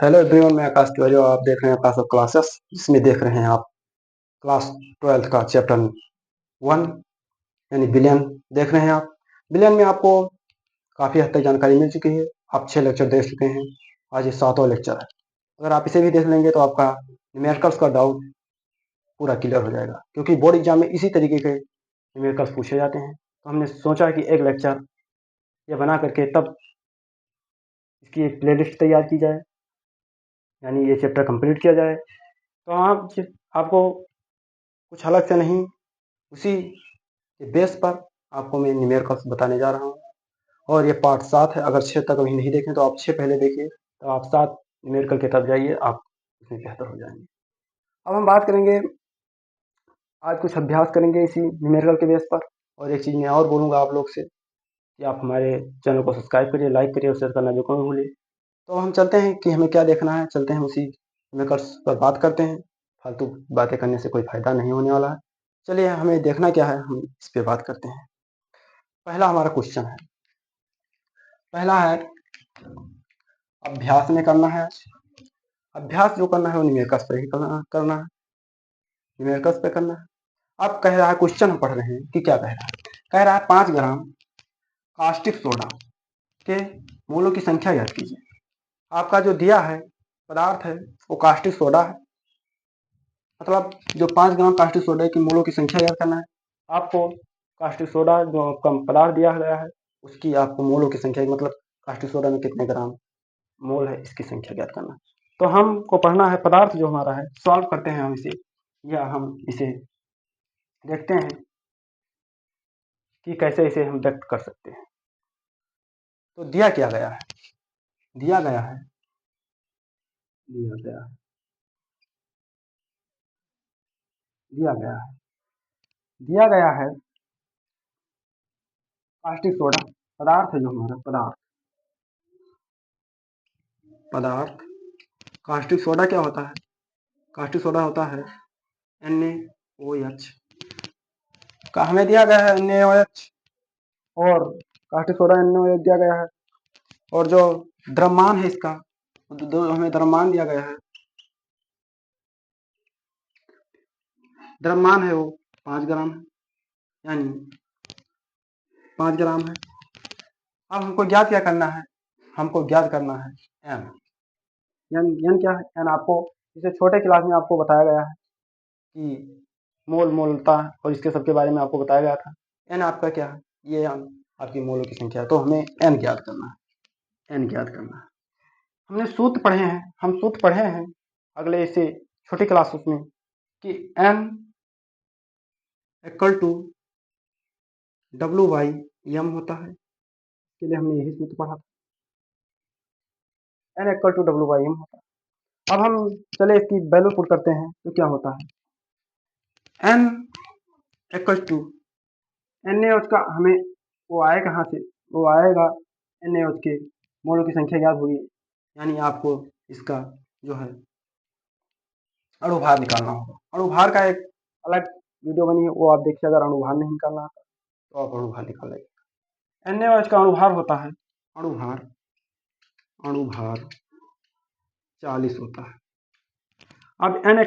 Hello everyone, मैं आकाश तिवारी और आप देख रहे हैं आकाश ऑफ क्लासेस, जिसमें देख रहे हैं आप क्लास 12th का चैप्टर 1 यानी बिलियन देख रहे हैं आप। बिलियन में आपको काफ़ी हद तक जानकारी मिल चुकी है। आप 6 लेक्चर देख चुके हैं, आज ये 7वां लेक्चर है। अगर आप इसे भी देख लेंगे तो आपका न्यूमेरिकल्स का डाउट पूरा क्लियर हो जाएगा, क्योंकि बोर्ड एग्जाम में इसी तरीके के न्यूमेरिकल्स पूछे जाते हैं। तो हमने सोचा कि एक लेक्चर ये बना करके तब इसकी एक प्लेलिस्ट तैयार की जाए, यानी ये चैप्टर कंप्लीट किया जाए। तो आपको कुछ अलग से नहीं, उसी के बेस पर आपको मैं न्यूमेरिकल्स बताने जा रहा हूँ। और ये पार्ट 7 है। अगर 6 तक अभी नहीं देखें तो आप 6 पहले देखिए, तो आप 7 न्यूमेरिकल के तब जाइए, आप इसमें बेहतर हो जाएंगे। अब हम बात करेंगे, आज कुछ अभ्यास करेंगे इसी न्यूमेरिकल के बेस पर। और एक चीज़ मैं और बोलूँगा आप लोग से कि आप हमारे चैनल को सब्सक्राइब करिए, लाइक करिए और शेयर करना बिल्कुल न भूलिए। तो हम चलते हैं कि हमें क्या देखना है, चलते हैं उसी न्यूमेरिकल्स पर बात करते हैं। फालतू बातें करने से कोई फ़ायदा नहीं होने वाला है। चलिए, हमें देखना क्या है, हम इस पर बात करते हैं। पहला हमारा क्वेश्चन है, पहला है अभ्यास में करना है। अभ्यास जो करना है वो न्यूमेरिकल्स पे ही करना है, न्यूमेरिकल्स पे करना है। अब कह रहा है, क्वेश्चन हम पढ़ रहे हैं कि क्या कह रहा है। कह रहा है 5 ग्राम कास्टिक सोडा के मोलों की संख्या ज्ञात कीजिए। आपका जो दिया है पदार्थ है वो कास्टिक सोडा है, मतलब जो 5 ग्राम कास्टिक सोडा की मोलों की संख्या ज्ञात करना है। आपको कास्टिक सोडा जो आपका पदार्थ दिया गया है उसकी आपको मोलों की संख्या, मतलब कास्टिक सोडा में कितने ग्राम मोल है इसकी संख्या ज्ञात करना है। तो हमको पढ़ना है पदार्थ जो हमारा है, सॉल्व करते हैं हम इसे, या हम इसे देखते हैं कि कैसे इसे हम व्यक्त कर सकते हैं। तो दिया क्या गया है, दिया गया है, दिया गया है, दिया गया है, दिया गया है कास्टिक सोडा पदार्थ है, जो हमारा पदार्थ, पदार्थ कास्टिक सोडा क्या होता है, कास्टिक सोडा होता है NaOH का, हमें दिया गया है NaOH, और कास्टिक सोडा NaOH दिया गया है। और जो द्रव्यमान है इसका, दो हमें द्रव्यमान दिया गया है, द्रव्यमान है वो 5 ग्राम है, यानी 5 ग्राम है। अब हमको ज्ञात क्या करना है, हमको ज्ञात करना है एन। एन क्या है, एन आपको इसे छोटे क्लास में आपको बताया गया है कि मोल मोलता है, और इसके सबके बारे में आपको बताया गया था। एन आपका क्या है, ये आपकी मोलों की संख्या है। तो हमें एन ज्ञात करना है, एन ज्ञात करना है। हमने सूत्र पढ़े हैं, हम सूत्र पढ़े हैं अगले इसे छोटी क्लास में कि एन इक्वल टू W/M होता है। इसके लिए हमने यही सूत्र पढ़ा था, एन इक्वल टू W/M होता है। अब हम चले इसकी वैल्यू पुट करते हैं तो क्या होता है, एन इक्वल टू NaOH का, हमें वो आए कहाँ से, वो आएगा NaOH के मोलों की संख्या ज्ञात होगी, यानी आपको इसका जो है अणुभार निकालना होगा। अणुभार का एक अलग वीडियो बनी है, वो आप देखिए। अगर अणुभार नहीं निकालना आता तो आप अणुभार निकाल लेंगे। NaOH का अणुभार होता है, अणुभार, अणुभार 40 होता है। अब N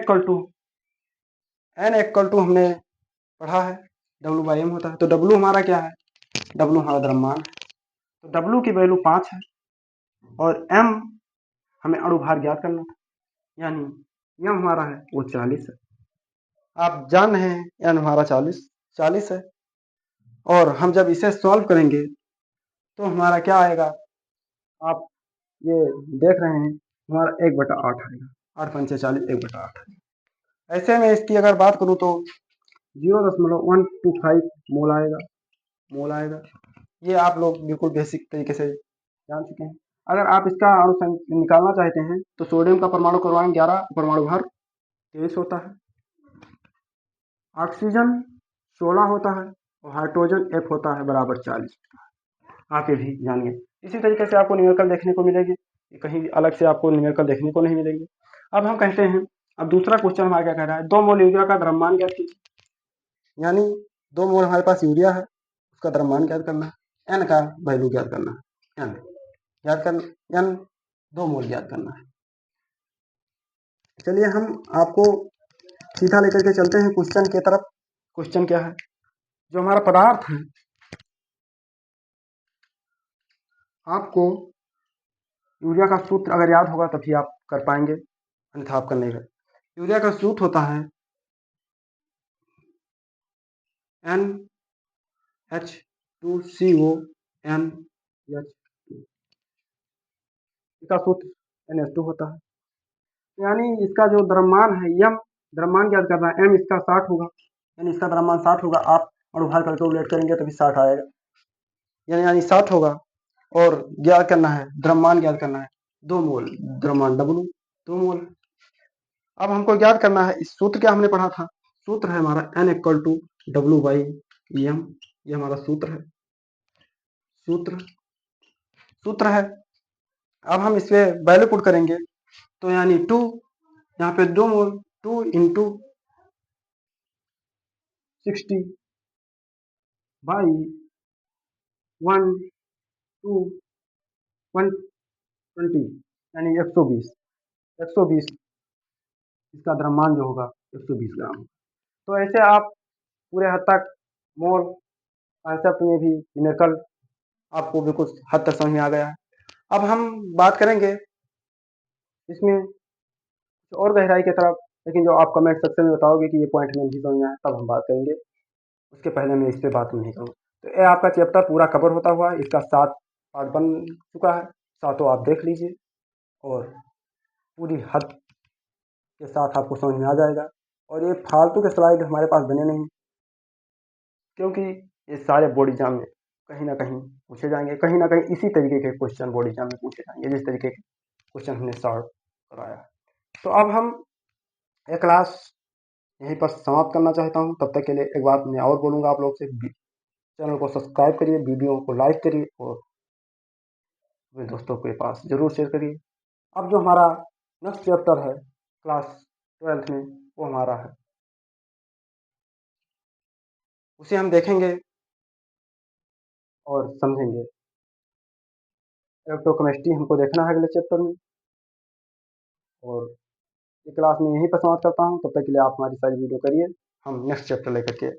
इक्वल टू हमने पढ़ा है W/M होता है। तो W हमारा क्या है, W हमारा द्रव्यमान है, तो W की वैल्यू 5 है, और M हमें अणुभार ज्ञात करना था, यानी M हमारा है वो 40 है। आप जान रहे हैं M हमारा 40 है। और हम जब इसे सॉल्व करेंगे तो हमारा क्या आएगा, आप ये देख रहे हैं, हमारा 1/8 आएगा, 8 पंचे 40, 1/8 आएगा। ऐसे में इसकी अगर बात करूँ तो 0.125 मोल आएगा, मोल आएगा। ये आप लोग बिल्कुल बेसिक तरीके से जान चुके हैं। अगर आप इसका अणु निकालना चाहते हैं तो सोडियम का परमाणु क्रमांक 11, परमाणु भार 23 होता है, ऑक्सीजन 16 होता है, और हाइड्रोजन F होता है बराबर 40 होता है। आप ये भी जानिए। इसी तरीके से आपको न्यूमेरिकल देखने को मिलेगी, कहीं अलग से आपको न्यूमेरिकल देखने को नहीं मिलेगी। अब हम कहते हैं, अब दूसरा क्वेश्चन हमारा क्या कह रहा है, 2 मोल यूरिया का द्रव्यमान ज्ञात कीजिए। यानी 2 मोल हमारे पास यूरिया है, उसका द्रव्यमान ज्ञात करना है, एन का वैल्यू ज्ञात करना है, एन ज्ञात करना, एन 2 मोल ज्ञात करना है। चलिए हम आपको सीधा लेकर के चलते हैं क्वेश्चन की तरफ। क्वेश्चन क्या है? जो हमारा पदार्थ है, आपको यूरिया का सूत्र अगर याद होगा तभी आप कर पाएंगे, अन्यथा आप कर नहीं गए। यूरिया का सूत्र होता है NH2CO NH2, इसका सूत्र NH2 होता है। यानी इसका जो द्रव्यमान है यम, द्रव्यमान ज्ञात करना है, m इसका 60 होगा, यानी इसका द्रव्यमान 60 होगा। आप अणुभार कैलकुलेट करेंगे तभी 60 आएगा, यानी 60 होगा। और ज्ञात करना है, द्रव्यमान ज्ञात करना है 2 मोल, द्रव्यमान W 2 मोल। अब हमको ज्ञात करना है, इस सूत्र क्या हमने पढ़ा था, सूत्र है हमारा N इक्वल टू W/m, ये हमारा सूत्र है, सूत्र है। अब हम इस पे वैल्यू पुट करेंगे तो यानी 2, यहाँ पे 2 मोल, 2 इंटू 60 बाई 1 2 120, यानी 120 इसका द्रव्यमान जो होगा 120 ग्राम। तो ऐसे आप पूरे हद तक मोल कॉन्सेप्ट में भी न्यूमेरिकल आपको बिल्कुल हद तक समझ में आ गया है। अब हम बात करेंगे इसमें कुछ और गहराई की तरफ, लेकिन जो आप कमेंट सेक्शन में बताओगे कि ये पॉइंट में नहीं समझ में आया तब हम बात करेंगे, उसके पहले मैं इस पर बात नहीं करूँ। तो ये आपका चैप्टर पूरा कवर होता हुआ है, इसका 7 पार्ट बन चुका है, सातों आप देख लीजिए और पूरी हद के साथ आपको समझ में आ जाएगा। और ये फालतू के स्लाइड हमारे पास बने नहीं, क्योंकि ये सारे बोर्ड एग्जाम में कहीं ना कहीं पूछे जाएंगे, कहीं ना कहीं इसी तरीके के क्वेश्चन बोर्ड एग्जाम में पूछे जाएंगे जिस तरीके के क्वेश्चन हमने सॉल्व कराया। तो अब हम ये क्लास यहीं पर समाप्त करना चाहता हूँ। तब तक के लिए एक बात मैं और बोलूँगा आप लोग से, चैनल को सब्सक्राइब करिए, वीडियो को लाइक करिए और अपने दोस्तों के पास ज़रूर शेयर करिए। अब जो हमारा नेक्स्ट चैप्टर है क्लास 12th में, वो हमारा है, उसे हम देखेंगे और समझेंगे। इलेक्ट्रोकेमिस्ट्री हमको देखना है अगले चैप्टर में, और ये क्लास में यहीं पर समाप्त करता हूँ। तब तक के लिए आप हमारी सारी वीडियो करिए, हम नेक्स्ट चैप्टर लेकर के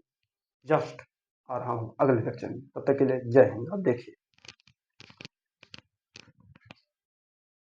जस्ट आ रहा हूँ अगले लेक्चर में। तब तक के लिए जय हिंद। आप देखिए।